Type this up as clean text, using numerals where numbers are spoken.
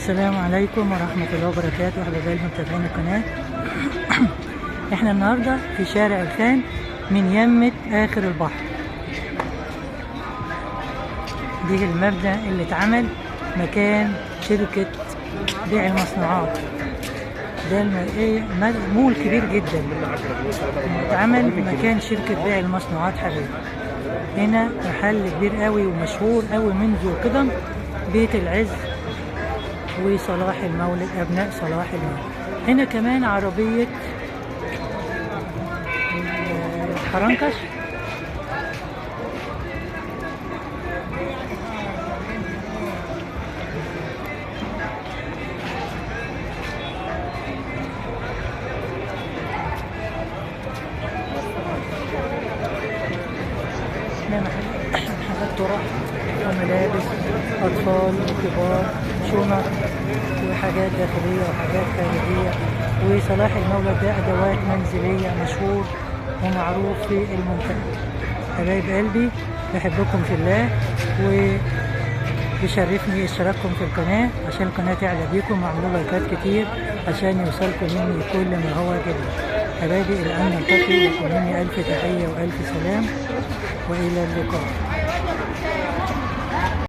السلام عليكم ورحمة الله وبركاته حبايبي متابعين القناة. احنا النهاردة في شارع الخان من يمة آخر البحر. دي المبنى اللي اتعمل مكان شركة بيع المصنوعات. ده مول كبير جدا اتعمل مكان شركة بيع المصنوعات حبايبي. هنا محل كبير قوي ومشهور قوي منذ قدم، بيت العز وصلاح المولد، ابناء صلاح المولد. هنا كمان عربية الحرنكش، محلات طرح وملابس أطفال وكبار، شنط وحاجات داخلية وحاجات خارجية. وصلاح المولد ده أدوات منزلية مشهور ومعروف في المنطقة. حبايب قلبي بحبكم في الله، وبيشرفني اشتراككم في القناة عشان القناة تعلى بيكم، واعملوا لايكات كتير عشان يوصلكم مني كل ما هو جديد. حبايبي الآن نلتقي، لكم مني ألف تحية وألف سلام وإلى اللقاء.